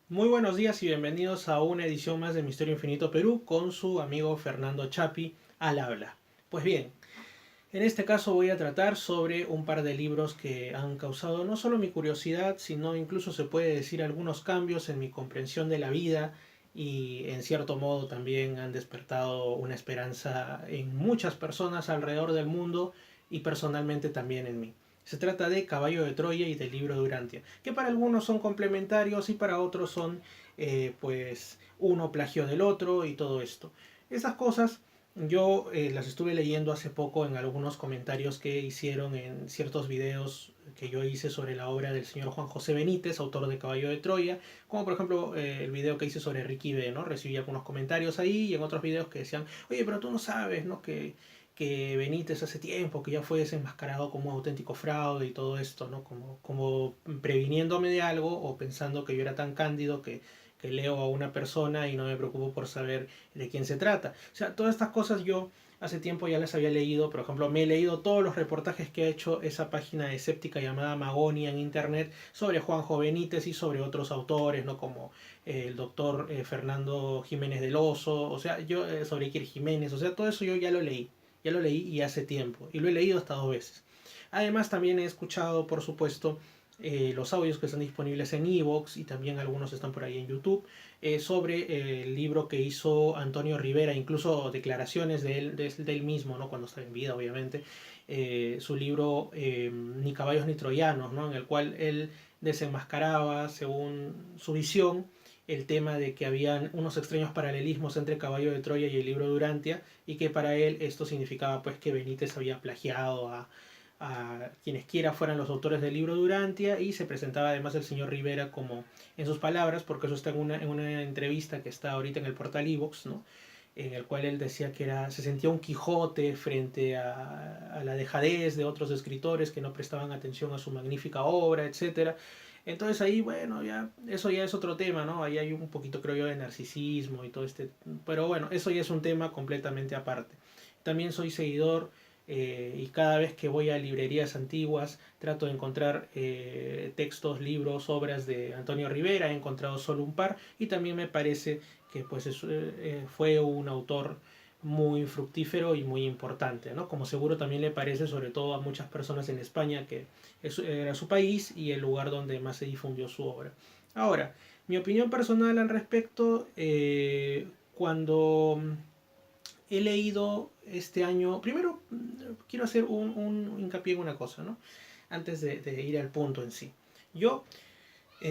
Muy buenos días y bienvenidos a una edición más de Misterio Infinito Perú con su amigo Fernando Chapi al habla. Pues bien, en este caso voy a tratar sobre un par de libros que han causado no solo mi curiosidad, sino incluso se puede decir algunos cambios en mi comprensión de la vida y en cierto modo también han despertado una esperanza en muchas personas alrededor del mundo y personalmente también en mí. Se trata de Caballo de Troya y del libro de Urantia, que para algunos son complementarios y para otros son pues uno plagio del otro y todo esto. Esas cosas yo las estuve leyendo hace poco en algunos comentarios que hicieron en ciertos videos que yo hice sobre la obra del señor Juan José Benítez, autor de Caballo de Troya, como por ejemplo el video que hice sobre Ricky B, ¿no? Recibí algunos comentarios ahí y en otros videos que decían, oye, pero tú no sabes, ¿no? Que Benítez hace tiempo que ya fue desenmascarado como un auténtico fraude y todo esto, ¿no? Como previniéndome de algo o pensando que yo era tan cándido que leo a una persona y no me preocupo por saber de quién se trata. O sea, todas estas cosas yo hace tiempo ya las había leído. Por ejemplo, me he leído todos los reportajes que ha hecho esa página escéptica llamada Magonia en internet sobre Juanjo Benítez y sobre otros autores, ¿no? Como el doctor Fernando Jiménez del Oso, o sea, yo sobre Iker Jiménez, o sea, todo eso yo ya lo leí y hace tiempo, y lo he leído hasta dos veces. Además, también he escuchado, por supuesto, los audios que están disponibles en Evox y también algunos están por ahí en YouTube sobre el libro que hizo Antonio Rivera, incluso declaraciones de él mismo, ¿no? Cuando estaba en vida, obviamente, su libro Ni caballos ni troyanos, ¿no? En el cual él desenmascaraba, según su visión, el tema de que habían unos extraños paralelismos entre Caballo de Troya y el libro de Urantia y que para él esto significaba pues que Benítez había plagiado a quienes quiera fueran los autores del libro Durantia y se presentaba además el señor Rivera como en sus palabras, porque eso está en una entrevista que está ahorita en el portal Evox, ¿no? En el cual él decía que se sentía un Quijote frente a la dejadez de otros escritores que no prestaban atención a su magnífica obra, etcétera. Entonces ahí, bueno, eso ya es otro tema, ¿no? Ahí hay un poquito, creo yo, de narcisismo y todo este... Pero bueno, eso ya es un tema completamente aparte. También soy seguidor y cada vez que voy a librerías antiguas trato de encontrar textos, libros, obras de Antonio Rivera. He encontrado solo un par y también me parece que pues fue un autor muy fructífero y muy importante, ¿no? Como seguro también le parece sobre todo a muchas personas en España que era su país y el lugar donde más se difundió su obra. Ahora, mi opinión personal al respecto, cuando he leído este año, primero quiero hacer un hincapié en una cosa, ¿no? Antes de ir al punto en sí. Yo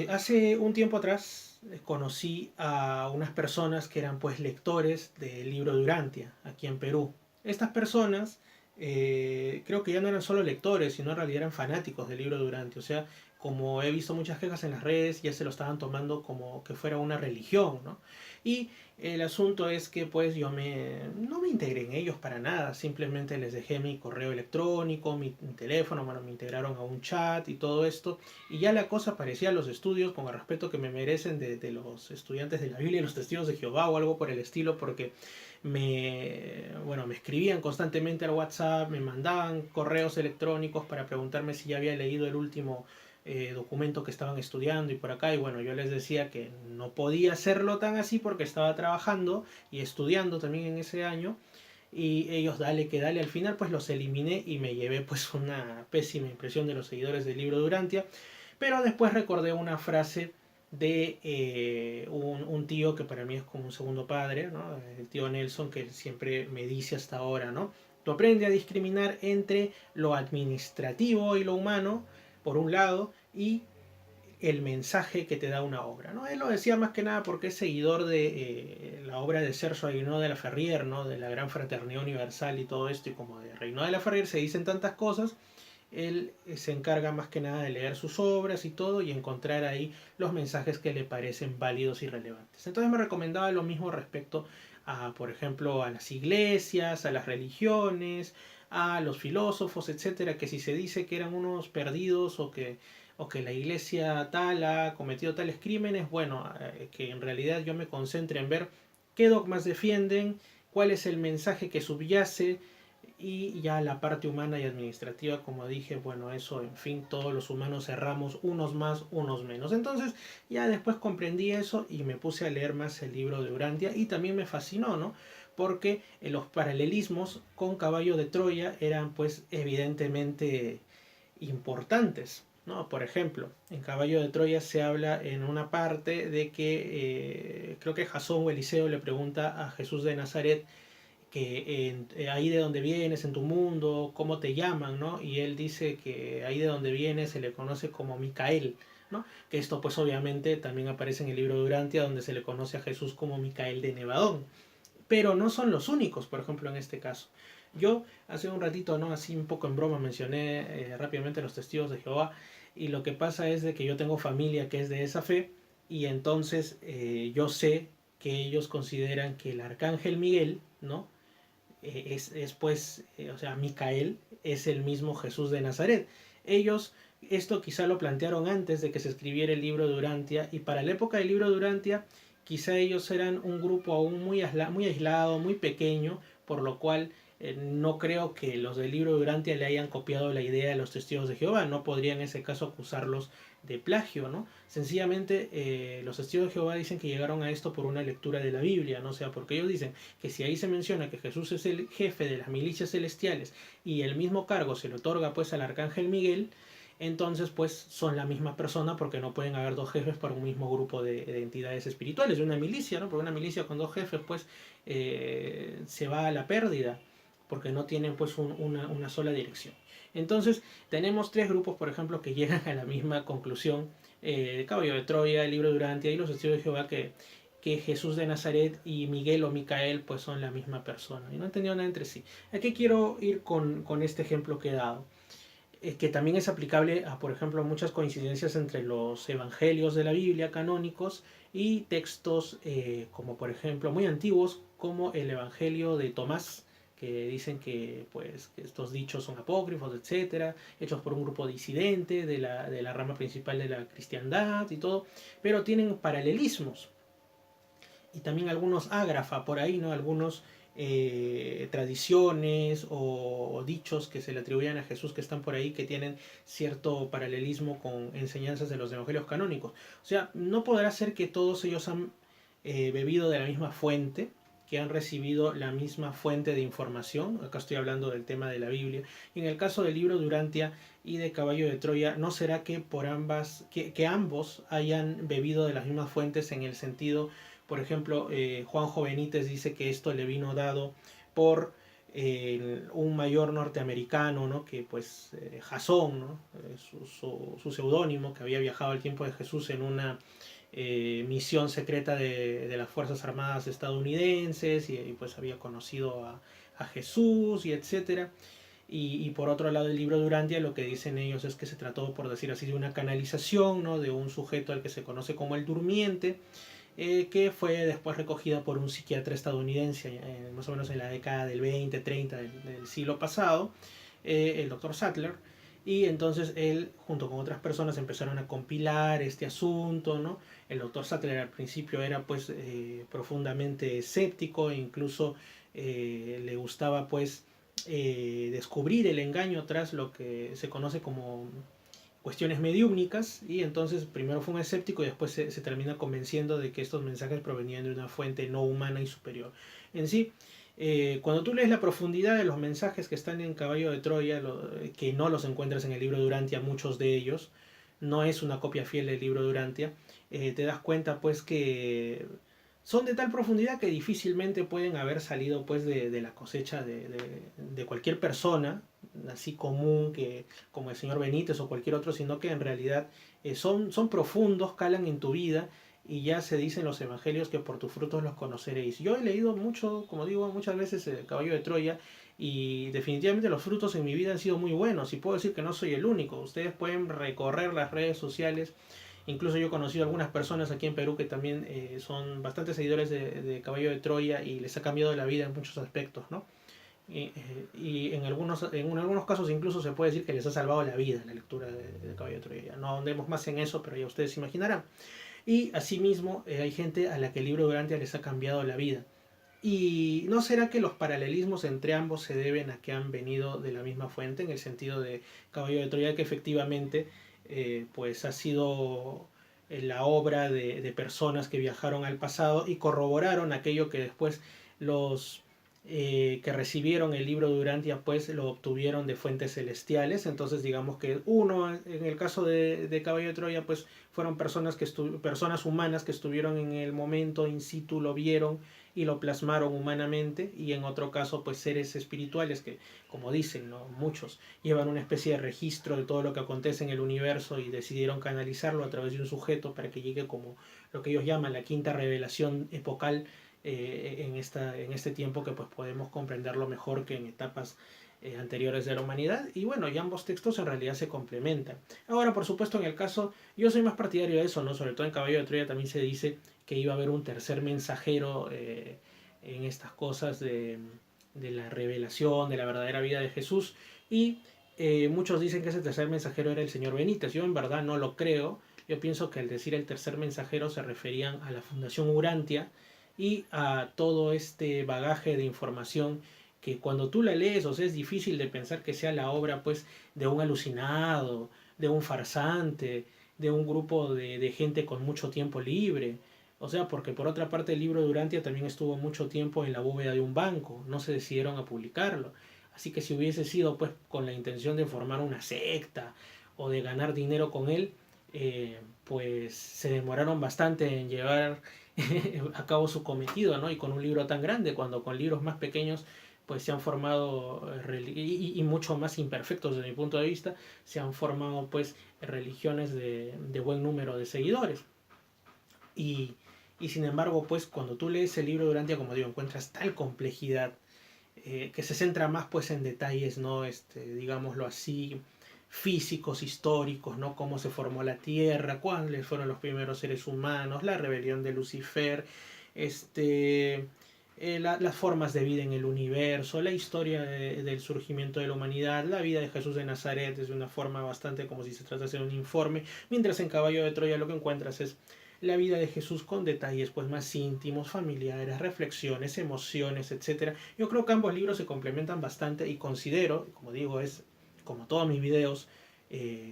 hace un tiempo atrás conocí a unas personas que eran pues lectores del libro de Urantia, aquí en Perú. Estas personas creo que ya no eran solo lectores, sino en realidad eran fanáticos del libro de Urantia. O sea, como he visto muchas quejas en las redes, ya se lo estaban tomando como que fuera una religión, ¿no? Y el asunto es que pues no me integré en ellos para nada, simplemente les dejé mi correo electrónico, mi teléfono, bueno, me integraron a un chat y todo esto, y ya la cosa parecía a los estudios con el respeto que me merecen de los estudiantes de la Biblia y los testigos de Jehová o algo por el estilo, porque bueno, me escribían constantemente al WhatsApp, me mandaban correos electrónicos para preguntarme si ya había leído el último documento que estaban estudiando y por acá, y bueno, yo les decía que no podía hacerlo tan así porque estaba trabajando y estudiando también en ese año, y ellos dale que dale, al final pues los eliminé y me llevé pues una pésima impresión de los seguidores del libro Durantia. Pero después recordé una frase de un tío que para mí es como un segundo padre, ¿no? El tío Nelson, que siempre me dice hasta ahora, ¿no? Tú aprendes a discriminar entre lo administrativo y lo humano, por un lado, y el mensaje que te da una obra, ¿no? Él lo decía más que nada porque es seguidor de la obra de Sergio Aguinaldo de la Ferrier, ¿no? De la Gran Fraternidad Universal y todo esto, y como de Reino de la Ferrier se dicen tantas cosas, él se encarga más que nada de leer sus obras y todo y encontrar ahí los mensajes que le parecen válidos y relevantes. Entonces me recomendaba lo mismo respecto a, por ejemplo, a las iglesias, a las religiones, a los filósofos, etcétera, que si se dice que eran unos perdidos o que la iglesia tal ha cometido tales crímenes, bueno, que en realidad yo me concentre en ver qué dogmas defienden, cuál es el mensaje que subyace y ya la parte humana y administrativa, como dije, bueno, eso, en fin, todos los humanos erramos, unos más, unos menos. Entonces, ya después comprendí eso y me puse a leer más el libro de Urantia y también me fascinó, ¿no? Porque los paralelismos con Caballo de Troya eran, pues, evidentemente importantes, ¿no? Por ejemplo, en Caballo de Troya se habla en una parte de que creo que Jasón o Eliseo le pregunta a Jesús de Nazaret que ahí de donde vienes en tu mundo, cómo te llaman, ¿no? Y él dice que ahí de donde viene se le conoce como Micael, ¿no? Que esto pues obviamente también aparece en el libro de Urantia, donde se le conoce a Jesús como Micael de Nevadón. Pero no son los únicos, por ejemplo, en este caso. Yo hace un ratito, ¿no? Así un poco en broma mencioné rápidamente los testigos de Jehová, y lo que pasa es de que yo tengo familia que es de esa fe, y entonces yo sé que ellos consideran que el arcángel Miguel, ¿no? Es pues, o sea, Micael es el mismo Jesús de Nazaret. Ellos esto quizá lo plantearon antes de que se escribiera el libro de Urantia, y para la época del libro de Urantia quizá ellos eran un grupo aún muy aislado, muy pequeño, por lo cual no creo que los del libro de Urantia le hayan copiado la idea de los testigos de Jehová. No podría en ese caso acusarlos de plagio, ¿no? Sencillamente los testigos de Jehová dicen que llegaron a esto por una lectura de la Biblia, ¿no? O sea, porque ellos dicen que si ahí se menciona que Jesús es el jefe de las milicias celestiales y el mismo cargo se le otorga pues al arcángel Miguel, entonces pues son la misma persona, porque no pueden haber dos jefes para un mismo grupo de entidades espirituales, de una milicia, ¿no? Porque una milicia con dos jefes pues se va a la pérdida, porque no tienen pues una sola dirección. Entonces tenemos tres grupos, por ejemplo, que llegan a la misma conclusión, Caballo de Troya, el libro de Urantia y los testigos de Jehová, que Jesús de Nazaret y Miguel o Micael pues son la misma persona y no han tenido nada entre sí. ¿A qué quiero ir con este ejemplo que he dado? Que también es aplicable a, por ejemplo, muchas coincidencias entre los evangelios de la Biblia canónicos y textos como, por ejemplo, muy antiguos, como el Evangelio de Tomás, que dicen que, pues, que estos dichos son apócrifos, etcétera, hechos por un grupo disidente de la rama principal de la cristiandad y todo, pero tienen paralelismos y también algunos ágrafa por ahí, ¿no? Algunos tradiciones o dichos que se le atribuyen a Jesús que están por ahí, que tienen cierto paralelismo con enseñanzas de los evangelios canónicos. O sea, no podrá ser que todos ellos han bebido de la misma fuente, que han recibido la misma fuente de información. Acá estoy hablando del tema de la Biblia. Y en el caso del libro de Urantia y de Caballo de Troya, ¿no será que por que ambos hayan bebido de las mismas fuentes, en el sentido, por ejemplo, Juanjo Benítez dice que esto le vino dado por un mayor norteamericano, ¿no? Que pues Jasón, ¿no? Su seudónimo, que había viajado al tiempo de Jesús en una misión secreta de las Fuerzas Armadas estadounidenses, y pues había conocido a Jesús y etcétera. Y por otro lado, el libro de Urantia, lo que dicen ellos es que se trató, por decir así, de una canalización, ¿no? De un sujeto al que se conoce como el durmiente, que fue después recogida por un psiquiatra estadounidense, más o menos en la década del 20, 30 del siglo pasado, el doctor Sattler. Y entonces él, junto con otras personas, empezaron a compilar este asunto, ¿no? El doctor Sattler al principio era pues profundamente escéptico, e incluso le gustaba pues descubrir el engaño tras lo que se conoce como cuestiones mediúmnicas, y entonces primero fue un escéptico y después se termina convenciendo de que estos mensajes provenían de una fuente no humana y superior. En sí, cuando tú lees la profundidad de los mensajes que están en Caballo de Troya, que no los encuentras en el libro de Urantia, muchos de ellos, no es una copia fiel del libro de Urantia, te das cuenta pues que son de tal profundidad que difícilmente pueden haber salido pues de la cosecha de cualquier persona así común, que como el señor Benítez o cualquier otro, sino que en realidad son profundos, calan en tu vida, y ya se dice en los evangelios que por tus frutos los conoceréis. Yo he leído mucho, como digo, muchas veces el Caballo de Troya, y definitivamente los frutos en mi vida han sido muy buenos, y puedo decir que no soy el único. Ustedes pueden recorrer las redes sociales. Incluso yo he conocido algunas personas aquí en Perú que también son bastante seguidores de Caballo de Troya, y les ha cambiado la vida en muchos aspectos, ¿no? Y en algunos casos incluso se puede decir que les ha salvado la vida la lectura de Caballo de Troya. No ahondemos más en eso, pero ya ustedes se imaginarán. Y asimismo hay gente a la que el libro de Urantia les ha cambiado la vida. ¿Y no será que los paralelismos entre ambos se deben a que han venido de la misma fuente, en el sentido de Caballo de Troya, que efectivamente pues ha sido la obra de personas que viajaron al pasado y corroboraron aquello que después los que recibieron el libro de Urantia pues lo obtuvieron de fuentes celestiales? Entonces digamos que uno, en el caso de Caballo de Troya, pues fueron personas, personas humanas que estuvieron en el momento in situ, lo vieron y lo plasmaron humanamente, y en otro caso pues seres espirituales que, como dicen, ¿no?, muchos llevan una especie de registro de todo lo que acontece en el universo y decidieron canalizarlo a través de un sujeto para que llegue como lo que ellos llaman la quinta revelación epocal en este tiempo, que pues podemos comprenderlo mejor que en etapas anteriores de la humanidad. Y bueno, y ambos textos en realidad se complementan. Ahora, por supuesto, en el caso, yo soy más partidario de eso, ¿no? Sobre todo en Caballo de Troya también se dice que iba a haber un tercer mensajero en estas cosas de la revelación, de la verdadera vida de Jesús. Y muchos dicen que ese tercer mensajero era el señor Benítez. Yo en verdad no lo creo. Yo pienso que al decir el tercer mensajero se referían a la Fundación Urantia y a todo este bagaje de información que cuando tú la lees, o sea, es difícil de pensar que sea la obra pues de un alucinado, de un farsante, de un grupo de gente con mucho tiempo libre. O sea, porque por otra parte el libro de Urantia también estuvo mucho tiempo en la bóveda de un banco, no se decidieron a publicarlo. Así que si hubiese sido pues con la intención de formar una secta o de ganar dinero con él, pues se demoraron bastante en llevar a cabo su cometido, ¿no? Y con un libro tan grande, cuando con libros más pequeños pues se han formado y mucho más imperfectos desde mi punto de vista, se han formado pues religiones de buen número de seguidores. Y, y sin embargo, pues cuando tú lees el libro de Urantia, como digo, encuentras tal complejidad que se centra más pues en detalles, ¿no? Digámoslo así, físicos, históricos, ¿no? Cómo se formó la Tierra, cuáles fueron los primeros seres humanos, la rebelión de Lucifer, las formas de vida en el universo, la historia del surgimiento de la humanidad, la vida de Jesús de Nazaret, es de una forma bastante como si se tratase de un informe, mientras en Caballo de Troya lo que encuentras es la vida de Jesús con detalles pues más íntimos, familiares, reflexiones, emociones, etcétera. Yo creo que ambos libros se complementan bastante y considero, como digo, es como todos mis videos,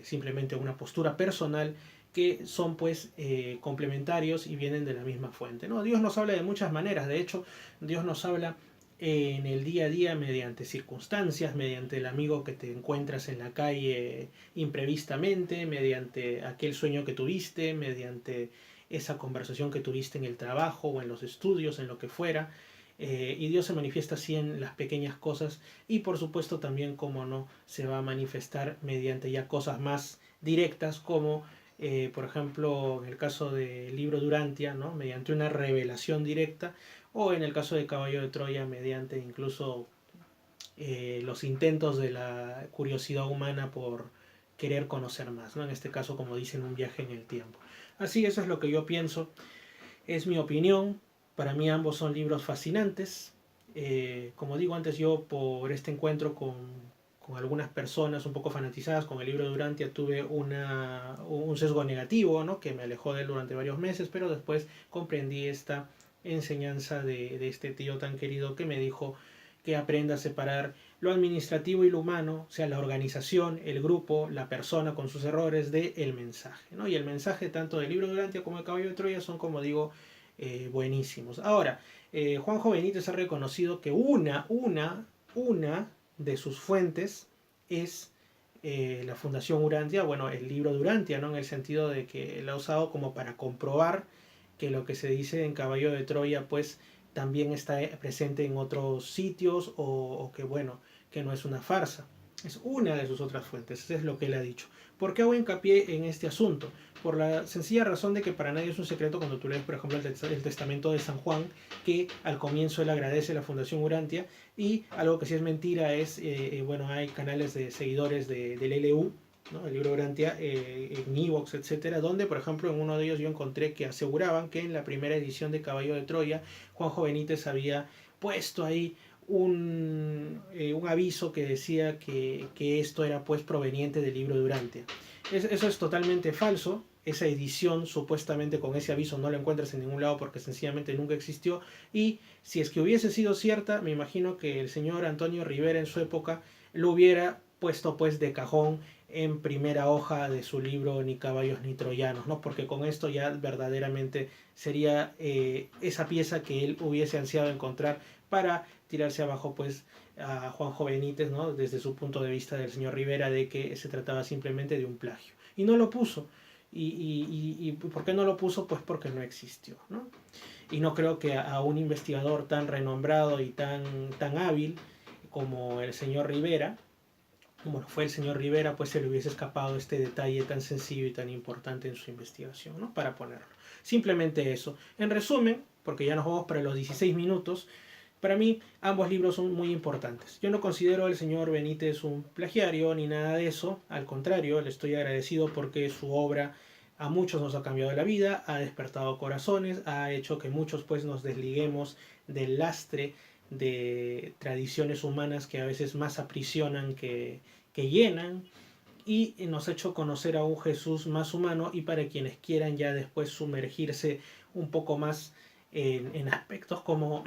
simplemente una postura personal, que son pues complementarios y vienen de la misma fuente, ¿no? Dios nos habla de muchas maneras. De hecho, Dios nos habla en el día a día mediante circunstancias, mediante el amigo que te encuentras en la calle imprevistamente, mediante aquel sueño que tuviste, mediante esa conversación que tuviste en el trabajo o en los estudios, en lo que fuera. Y Dios se manifiesta así en las pequeñas cosas, y por supuesto también, como no, se va a manifestar mediante ya cosas más directas, como por ejemplo en el caso del libro de Urantia, ¿no?, mediante una revelación directa, o en el caso de Caballo de Troya mediante incluso los intentos de la curiosidad humana por querer conocer más, ¿no? En este caso, como dicen, un viaje en el tiempo. Así, eso es lo que yo pienso, es mi opinión. Para mí ambos son libros fascinantes. Como digo antes, yo por este encuentro con algunas personas un poco fanatizadas con el libro de Urantia tuve un sesgo negativo, ¿no?, que me alejó de él durante varios meses, pero después comprendí esta enseñanza de este tío tan querido que me dijo que aprenda a separar lo administrativo y lo humano, o sea, la organización, el grupo, la persona con sus errores, de el mensaje, ¿no? Y el mensaje tanto del libro de Urantia como de Caballo de Troya son, como digo, buenísimos. Ahora, Juanjo Benítez ha reconocido que una de sus fuentes es la Fundación Urantia, bueno, el libro de Urantia, ¿no?, en el sentido de que lo ha usado como para comprobar que lo que se dice en Caballo de Troya pues también está presente en otros sitios, o que bueno, que no es una farsa. Es una de sus otras fuentes, eso es lo que él ha dicho. ¿Por qué hago hincapié en este asunto? Por la sencilla razón de que para nadie es un secreto cuando tú lees, por ejemplo, el testamento de San Juan, que al comienzo él agradece a la Fundación Urantia, y algo que sí es mentira es, bueno, hay canales de seguidores del LU, ¿no?, el libro Urantia, en Evox, etcétera, donde por ejemplo en uno de ellos yo encontré que aseguraban que en la primera edición de Caballo de Troya Juanjo Benítez había puesto ahí un aviso que decía que esto era pues proveniente del libro de Urantia. Eso es totalmente falso. esa edición supuestamente con ese aviso no la encuentras en ningún lado porque sencillamente nunca existió, y si es que hubiese sido cierta, me imagino que el señor Antonio Rivera en su época lo hubiera puesto pues de cajón en primera hoja de su libro Ni caballos ni troyanos, ¿no? Porque con esto ya verdaderamente sería esa pieza que él hubiese ansiado encontrar para tirarse abajo pues a Juanjo Benítez, ¿no? Desde su punto de vista del señor Rivera, de que se trataba simplemente de un plagio. Y no lo puso. ¿Y por qué no lo puso? Pues porque no existió, ¿no? Y no creo que a un investigador tan renombrado y tan hábil como el señor Rivera, como fue el señor Rivera, pues se le hubiese escapado este detalle tan sencillo y tan importante en su investigación, ¿no? Para ponerlo. Simplemente eso. En resumen, porque ya nos vamos para los 16 minutos, para mí ambos libros son muy importantes. Yo no considero al señor Benítez un plagiario ni nada de eso, al contrario, le estoy agradecido porque su obra a muchos nos ha cambiado la vida, ha despertado corazones, ha hecho que muchos pues nos desliguemos del lastre de tradiciones humanas que a veces más aprisionan que llenan, y nos ha hecho conocer a un Jesús más humano, y para quienes quieran ya después sumergirse un poco más en aspectos como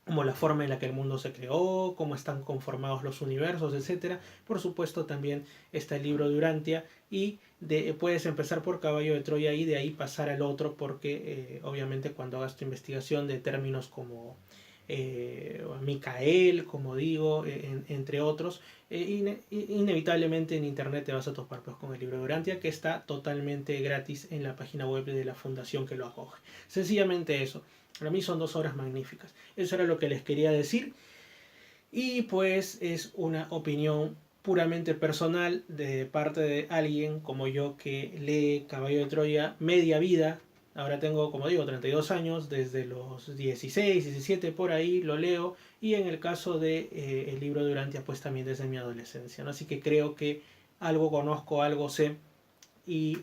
como la forma en la que el mundo se creó, cómo están conformados los universos, etcétera. Por supuesto también está el libro de Urantia, y puedes empezar por Caballo de Troya y de ahí pasar al otro, porque obviamente cuando hagas tu investigación de términos como Micael, como digo, entre otros, inevitablemente en internet te vas a topar pues, con el libro de Urantia, que está totalmente gratis en la página web de la fundación que lo acoge. Sencillamente eso. Para mí son 2 obras magníficas. Eso era lo que les quería decir. Y pues es una opinión puramente personal de parte de alguien como yo que lee Caballo de Troya media vida. Ahora tengo, como digo, 32 años, desde los 16, 17 por ahí lo leo, y en el caso de el libro de Urantia pues también desde mi adolescencia, ¿no? Así que creo que algo conozco, algo sé, y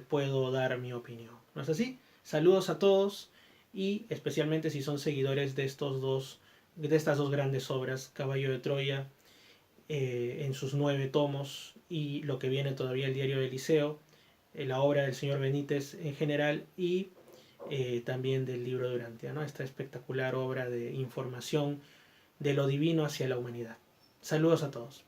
puedo dar mi opinión. ¿No es así? Saludos a todos, y especialmente si son seguidores de estas dos grandes obras, Caballo de Troya en sus 9 tomos, y lo que viene todavía, el Diario del Liceo, la obra del señor Benítez en general, y también del libro de Urantia, ¿no? Esta espectacular obra de información de lo divino hacia la humanidad. Saludos a todos.